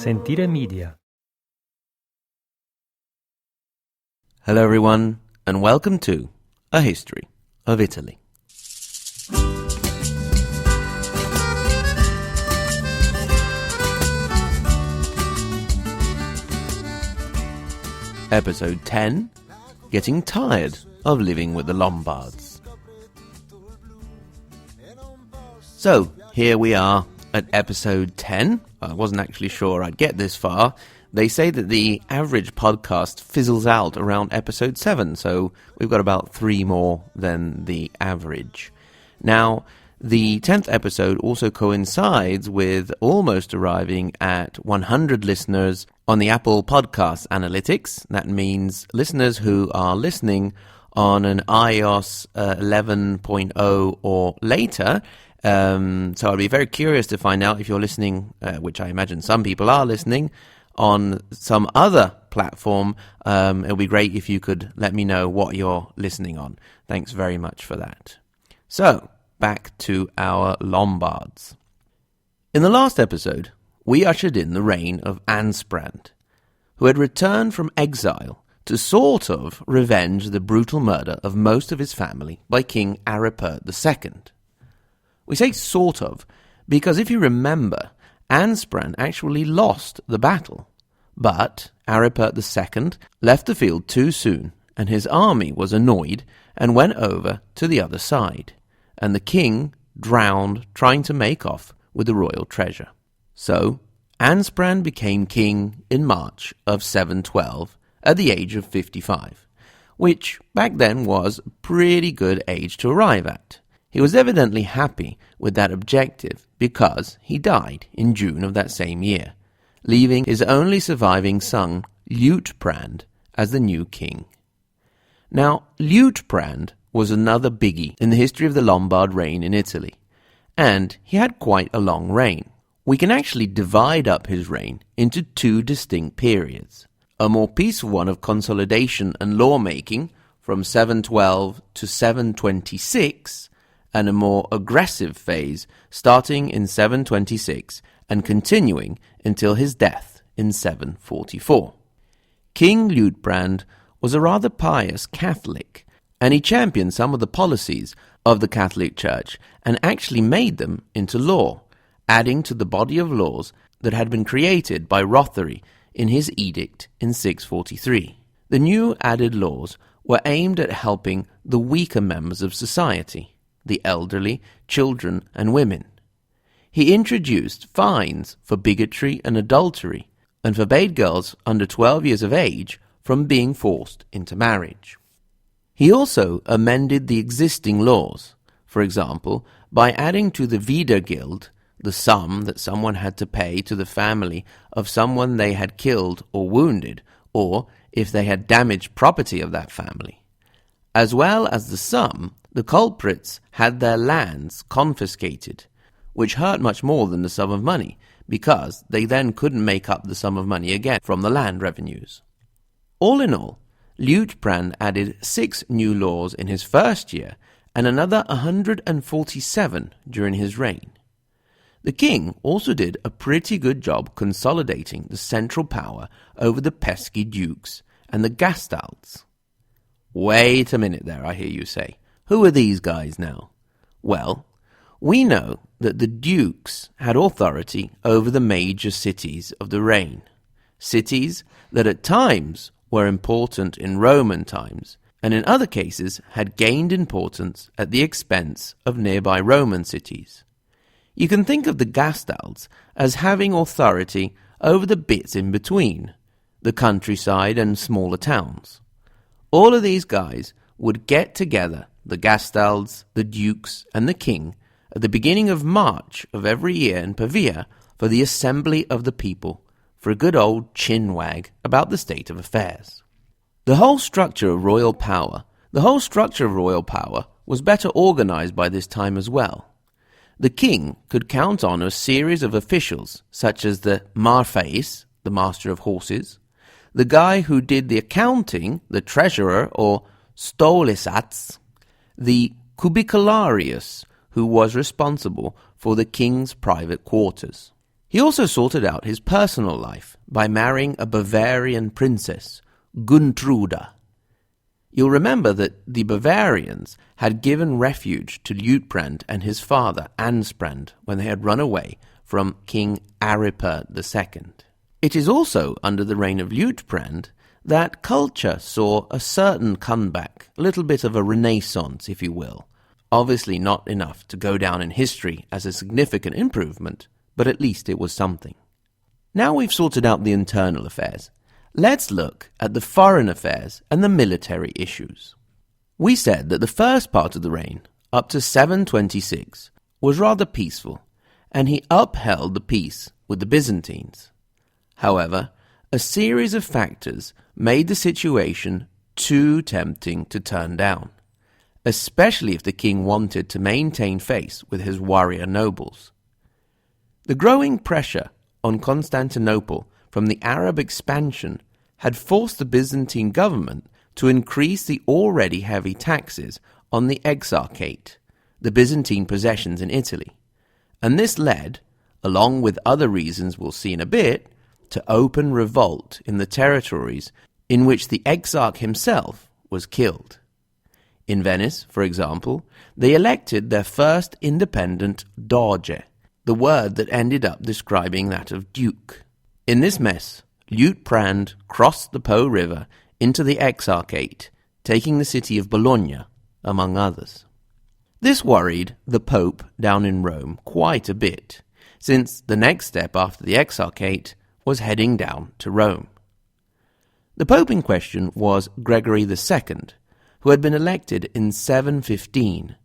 Sentire Media. Hello everyone, and welcome to A History of Italy. Episode 10, Getting Tired of Living with the Lombards. So, here we are at episode 10. I wasn't actually sure I'd get this far. They say that the average podcast fizzles out around episode 7, so we've got about 3 more than the average. Now, the 10th episode also coincides with almost arriving at 100 listeners on the Apple Podcast Analytics. That means listeners who are listening on an iOS 11.0 or later. So I'd be very curious to find out if you're listening, which I imagine some people are listening, on some other platform. It would be great if you could let me know what you're listening on. Thanks very much for that. So, back to our Lombards. In the last episode, we ushered in the reign of Aistulf, who had returned from exile to sort of revenge the brutal murder of most of his family by King Liutprand II. We say sort of because if you remember, Liutprand actually lost the battle, but Liutprand II left the field too soon, and his army was annoyed and went over to the other side, and the king drowned trying to make off with the royal treasure. So, Liutprand became king in March of 712 at the age of 55, which back then was a pretty good age to arrive at. He was evidently happy with that objective because he died in June of that same year, leaving his only surviving son, Liutprand, as the new king. Now, Liutprand was another biggie in the history of the Lombard reign in Italy, and he had quite a long reign. We can actually divide up his reign into 2 distinct periods. A more peaceful one of consolidation and lawmaking from 712 to 726, and a more aggressive phase starting in 726 and continuing until his death in 744. King Liutprand was a rather pious Catholic, and he championed some of the policies of the Catholic Church and actually made them into law, adding to the body of laws that had been created by Rothari in his edict in 643. The new added laws were aimed at helping the weaker members of society, the elderly, children, and women. He introduced fines for bigotry and adultery, and forbade girls under 12 years of age from being forced into marriage. He also amended the existing laws, for example, by adding to the Wiedergild, the sum that someone had to pay to the family of someone they had killed or wounded, or if they had damaged property of that family. As well as the sum, the culprits had their lands confiscated, which hurt much more than the sum of money, because they then couldn't make up the sum of money again from the land revenues. All in all, Liutprand added 6 new laws in his first year and another 147 during his reign. The king also did a pretty good job consolidating the central power over the pesky dukes and the Gastalds. Wait a minute there, I hear you say. Who are these guys now? Well, we know that the dukes had authority over the major cities of the reign, cities that at times were important in Roman times, and in other cases had gained importance at the expense of nearby Roman cities. You can think of the Gastalds as having authority over the bits in between, the countryside and smaller towns. All of these guys would get together, the Gastalds, the dukes, and the king, at the beginning of March of every year in Pavia for the assembly of the people, for a good old chinwag about the state of affairs. The whole structure of royal power was better organized by this time as well. The king could count on a series of officials, such as the Marfais, the master of horses, the guy who did the accounting, the treasurer or stolisats, the cubicularius, who was responsible for the king's private quarters. He also sorted out his personal life by marrying a Bavarian princess, Guntruda. You'll remember that the Bavarians had given refuge to Liutprand and his father, Ansprand, when they had run away from King Aripa II. It is also under the reign of Liutprand that culture saw a certain comeback, a little bit of a renaissance, if you will. Obviously not enough to go down in history as a significant improvement, but at least it was something. Now we've sorted out the internal affairs. Let's look at the foreign affairs and the military issues. We said that the first part of the reign, up to 726, was rather peaceful, and he upheld the peace with the Byzantines. However, a series of factors made the situation too tempting to turn down, especially if the king wanted to maintain faith with his warrior nobles. The growing pressure on Constantinople from the Arab expansion had forced the Byzantine government to increase the already heavy taxes on the Exarchate, the Byzantine possessions in Italy, and this led, along with other reasons we'll see in a bit, to open revolt in the territories in which the Exarch himself was killed. In Venice, for example, they elected their first independent doge, the word that ended up describing that of duke. In this mess, Liutprand crossed the Po River into the Exarchate, taking the city of Bologna, among others. This worried the Pope down in Rome quite a bit, since the next step after the Exarchate was heading down to Rome. The Pope in question was Gregory II, who had been elected in 715,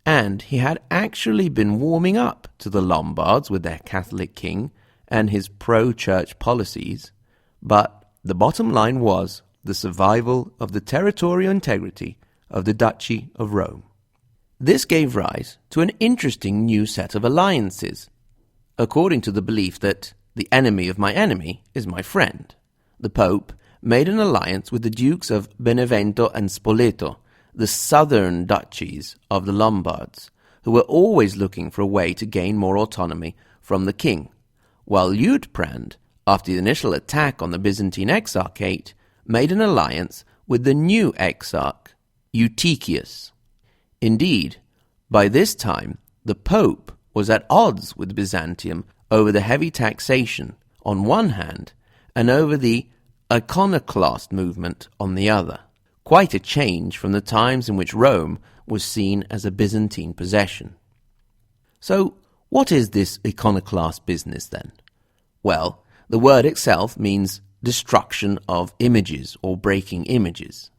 and he had actually been warming up to the Lombards with their Catholic king and his pro-church policies, but the bottom line was the survival of the territorial integrity of the Duchy of Rome. This gave rise to an interesting new set of alliances, according to the belief that the enemy of my enemy is my friend. The Pope made an alliance with the Dukes of Benevento and Spoleto, the southern duchies of the Lombards, who were always looking for a way to gain more autonomy from the king, while Liutprand, after the initial attack on the Byzantine Exarchate, made an alliance with the new Exarch, Eutychius. Indeed, by this time, the Pope was at odds with Byzantium over the heavy taxation on one hand and over the iconoclast movement on the other. Quite a change from the times in which Rome was seen as a Byzantine possession. So, what is this iconoclast business then? Well, the word itself means destruction of images or breaking images.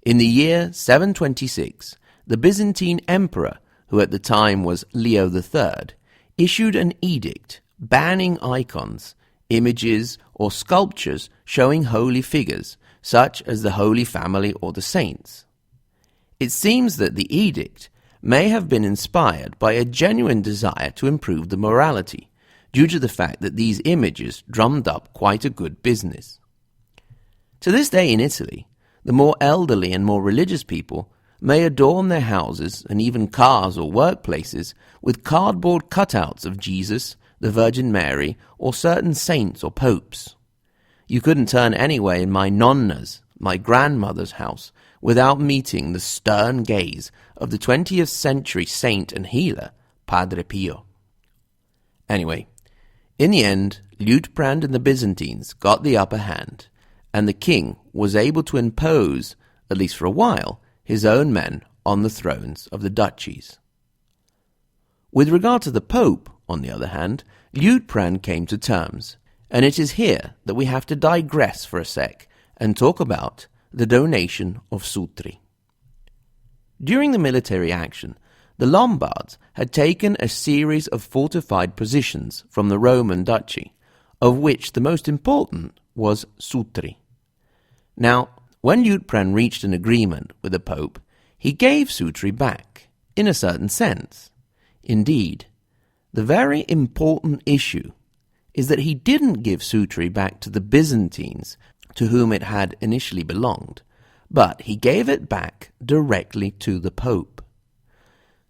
In the year 726, the Byzantine emperor, who at the time was Leo III, issued an edict banning icons, images, or sculptures showing holy figures, such as the Holy Family or the saints. It seems that the edict may have been inspired by a genuine desire to improve the morality, due to the fact that these images drummed up quite a good business. To this day in Italy, the more elderly and more religious people may adorn their houses and even cars or workplaces with cardboard cutouts of Jesus, the Virgin Mary, or certain saints or popes. You couldn't turn anywhere in my nonna's, my grandmother's house, without meeting the stern gaze of the 20th century saint and healer, Padre Pio. Anyway, in the end, Liutprand and the Byzantines got the upper hand, and the king was able to impose, at least for a while, his own men on the thrones of the duchies. With regard to the Pope, on the other hand, Liutprand came to terms, and it is here that we have to digress for a sec and talk about the donation of Sutri. During the military action, the Lombards had taken a series of fortified positions from the Roman duchy, of which the most important was Sutri. Now, when Liutprand reached an agreement with the Pope, he gave Sutri back, in a certain sense. Indeed, the very important issue is that he didn't give Sutri back to the Byzantines, to whom it had initially belonged, but he gave it back directly to the Pope.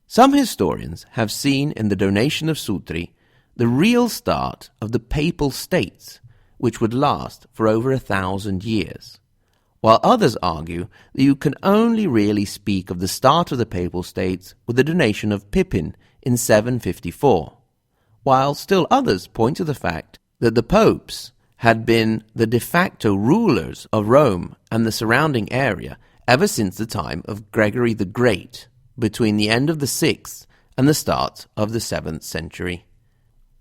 Some historians have seen in the donation of Sutri the real start of the Papal States, which would last for over 1,000 years, while others argue that you can only really speak of the start of the Papal States with the donation of Pippin in 754, while still others point to the fact that the popes had been the de facto rulers of Rome and the surrounding area ever since the time of Gregory the Great, between the end of the 6th and the start of the 7th century.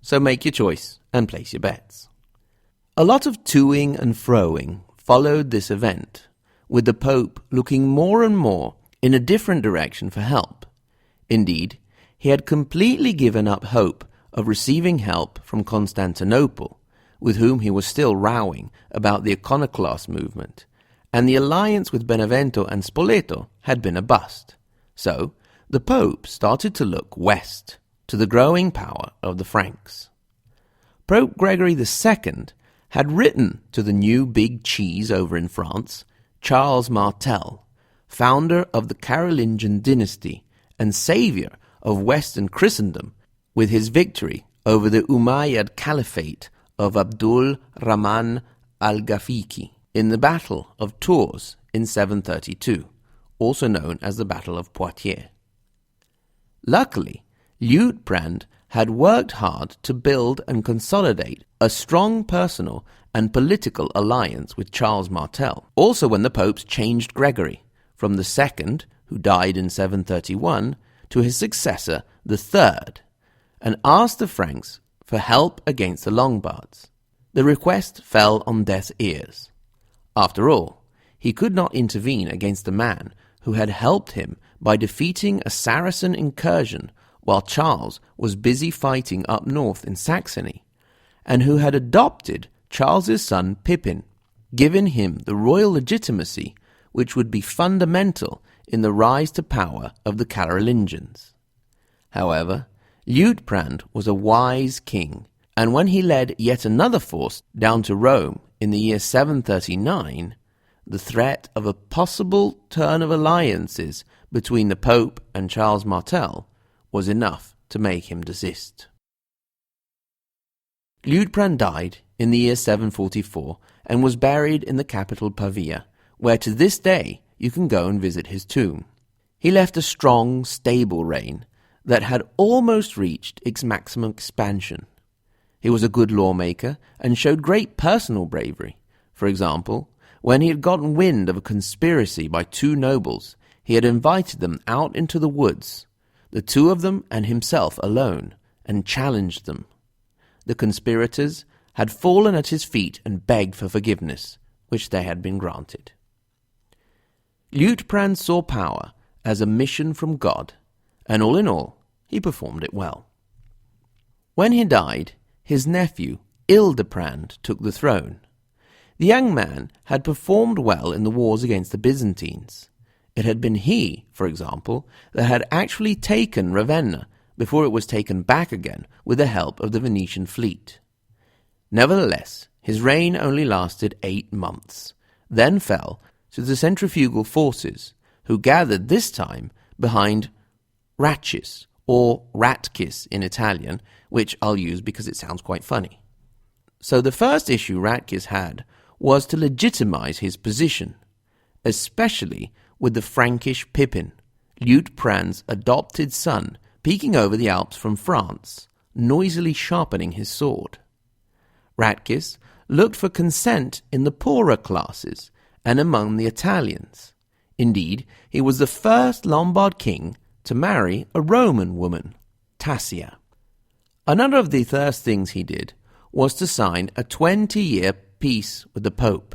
So make your choice and place your bets. A lot of toing and froing followed this event, with the Pope looking more and more in a different direction for help. Indeed, he had completely given up hope of receiving help from Constantinople, with whom he was still rowing about the iconoclast movement, and the alliance with Benevento and Spoleto had been a bust. So, the Pope started to look west, to the growing power of the Franks. Pope Gregory II had written to the new big cheese over in France, Charles Martel, founder of the Carolingian dynasty and saviour of Western Christendom with his victory over the Umayyad Caliphate of Abdul Rahman al-Ghafiqi in the Battle of Tours in 732, also known as the Battle of Poitiers. Luckily, Liutprand had worked hard to build and consolidate a strong personal and political alliance with Charles Martel, also when the popes changed Gregory from the second, who died in 731, to his successor, the third, and asked the Franks for help against the Lombards. The request fell on deaf ears. After all, he could not intervene against a man who had helped him by defeating a Saracen incursion while Charles was busy fighting up north in Saxony, and who had adopted Charles's son Pippin, given him the royal legitimacy which would be fundamental in the rise to power of the Carolingians. However, Liutprand was a wise king, and when he led yet another force down to Rome in the year 739, the threat of a possible turn of alliances between the Pope and Charles Martel was enough to make him desist. Liutprand died in the year 744 and was buried in the capital Pavia, where to this day you can go and visit his tomb. He left a strong, stable reign that had almost reached its maximum expansion. He was a good lawmaker and showed great personal bravery. For example, when he had gotten wind of a conspiracy by two nobles, he had invited them out into the woods, the two of them and himself alone, and challenged them. The conspirators had fallen at his feet and begged for forgiveness, which they had been granted. Liutprand saw power as a mission from God, and all in all, he performed it well. When he died, his nephew, Ildeprand, took the throne. The young man had performed well in the wars against the Byzantines. It had been he, for example, that had actually taken Ravenna before it was taken back again with the help of the Venetian fleet. Nevertheless, his reign only lasted 8 months, then fell to the centrifugal forces, who gathered this time behind Ratchis, or Ratchis in Italian, which I'll use because it sounds quite funny. So the first issue Ratchis had was to legitimize his position, especially with the Frankish Pippin, Liutprand's adopted son, peeking over the Alps from France, noisily sharpening his sword. Ratchis looked for consent in the poorer classes and among the Italians. Indeed, he was the first Lombard king to marry a Roman woman, Tassia. Another of the first things he did was to sign a 20-year peace with the Pope.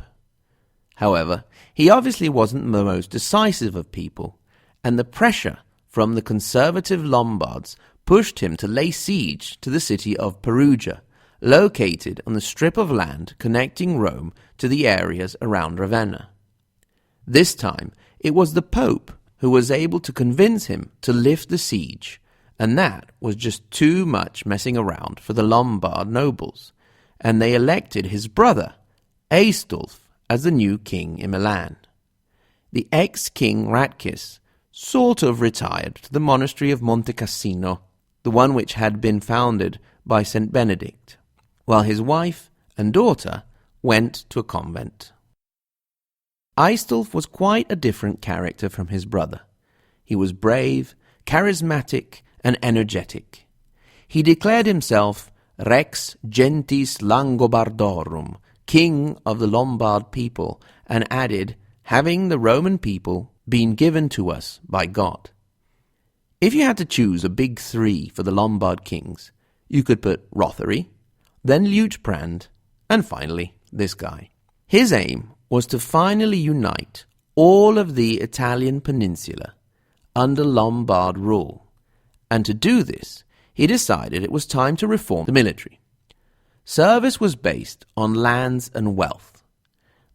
However, he obviously wasn't the most decisive of people, and the pressure from the conservative Lombards pushed him to lay siege to the city of Perugia, located on the strip of land connecting Rome to the areas around Ravenna. This time, it was the Pope who was able to convince him to lift the siege, and that was just too much messing around for the Lombard nobles, and they elected his brother, Aistulf, as the new king in Milan. The ex-king Ratchis sort of retired to the monastery of Monte Cassino, the one which had been founded by St. Benedict, while his wife and daughter went to a convent. Aistulf was quite a different character from his brother. He was brave, charismatic, and energetic. He declared himself Rex Gentis Langobardorum, king of the Lombard people, and added, having the Roman people been given to us by God. If you had to choose a big three for the Lombard kings, you could put Rothery, then Liutprand, and finally this guy. His aim was to finally unite all of the Italian peninsula under Lombard rule, and to do this, he decided it was time to reform the military. Service was based on lands and wealth.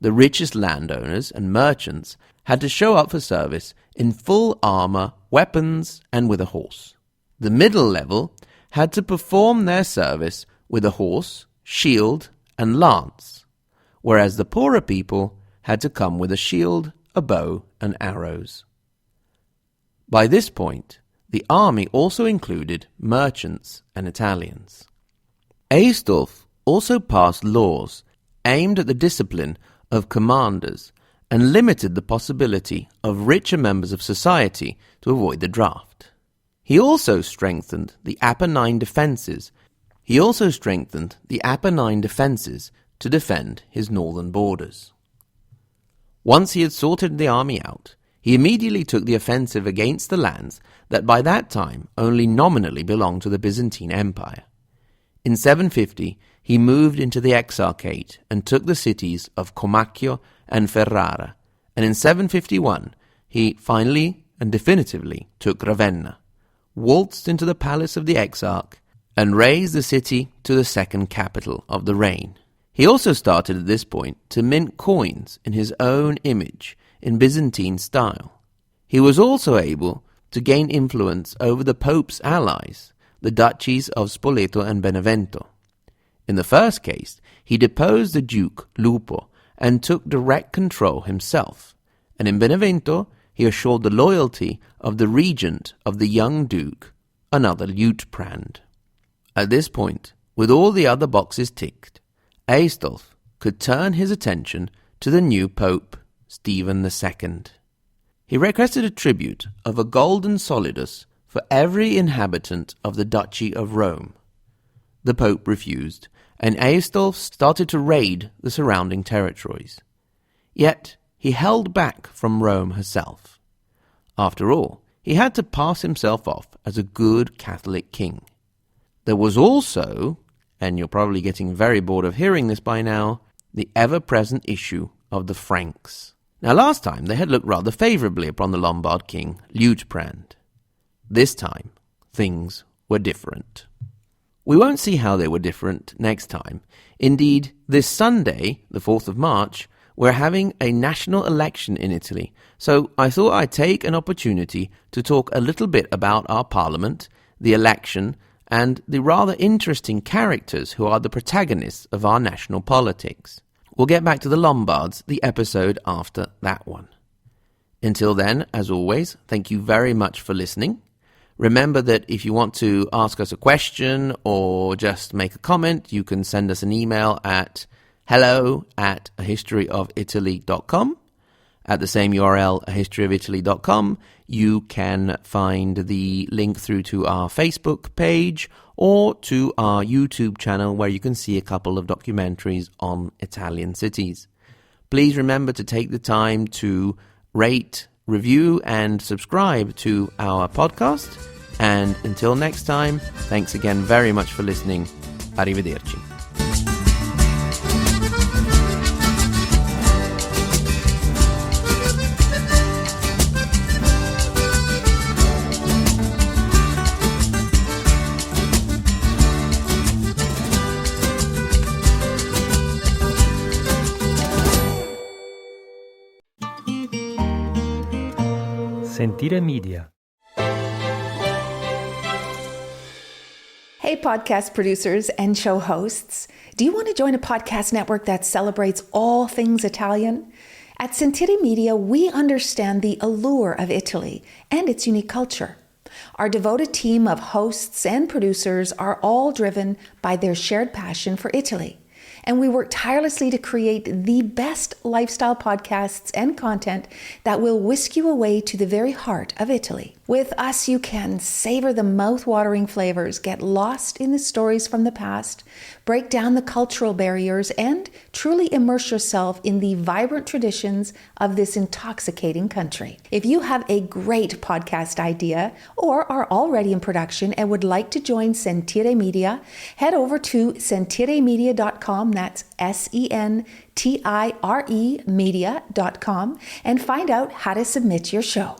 The richest landowners and merchants had to show up for service in full armor, weapons, and with a horse. The middle level had to perform their service with a horse, shield, and lance, whereas the poorer people had to come with a shield, a bow, and arrows. By this point, the army also included merchants and Italians. Aistulf also passed laws aimed at the discipline of commanders and limited the possibility of richer members of society to avoid the draft. He also strengthened the Apennine defences. To defend his northern borders. Once he had sorted the army out, he immediately took the offensive against the lands that by that time only nominally belonged to the Byzantine Empire. In 750, he moved into the Exarchate and took the cities of Comacchio and Ferrara, and in 751 he finally and definitively took Ravenna, waltzed into the palace of the Exarch, and raised the city to the second capital of the reign. He also started at this point to mint coins in his own image in Byzantine style. He was also able to gain influence over the Pope's allies, the duchies of Spoleto and Benevento. In the first case, he deposed the Duke Lupo and took direct control himself, and in Benevento he assured the loyalty of the regent of the young duke, another Liutprand. At this point, with all the other boxes ticked, Aistulf could turn his attention to the new Pope, Stephen II. He requested a tribute of a golden solidus for every inhabitant of the Duchy of Rome. The Pope refused, and Aistulf started to raid the surrounding territories. Yet he held back from Rome herself. After all, he had to pass himself off as a good Catholic king. There was also, and you're probably getting very bored of hearing this by now, the ever-present issue of the Franks. Now last time they had looked rather favourably upon the Lombard king, Liutprand. This time, things were different. We won't see how they were different next time. Indeed, this Sunday, the 4th of March, we're having a national election in Italy, so I thought I'd take an opportunity to talk a little bit about our parliament, the election, and the rather interesting characters who are the protagonists of our national politics. We'll get back to the Lombards the episode after that one. Until then, as always, thank you very much for listening. Remember that if you want to ask us a question or just make a comment, you can send us an email at hello@ahistoryofitaly.com. At the same URL, ahistoryofitaly.com, you can find the link through to our Facebook page or to our YouTube channel where you can see a couple of documentaries on Italian cities. Please remember to take the time to rate, review, and subscribe to our podcast. And until next time, thanks again very much for listening. Arrivederci. Sentire Media. Hey, podcast producers and show hosts. Do you want to join a podcast network that celebrates all things Italian? At Sentire Media, we understand the allure of Italy and its unique culture. Our devoted team of hosts and producers are all driven by their shared passion for Italy. And we work tirelessly to create the best lifestyle podcasts and content that will whisk you away to the very heart of Italy. With us, you can savor the mouth-watering flavors, get lost in the stories from the past, break down the cultural barriers, and truly immerse yourself in the vibrant traditions of this intoxicating country. If you have a great podcast idea or are already in production and would like to join Sentire Media, head over to sentiremedia.com, that's SENTIRE media.com, and find out how to submit your show.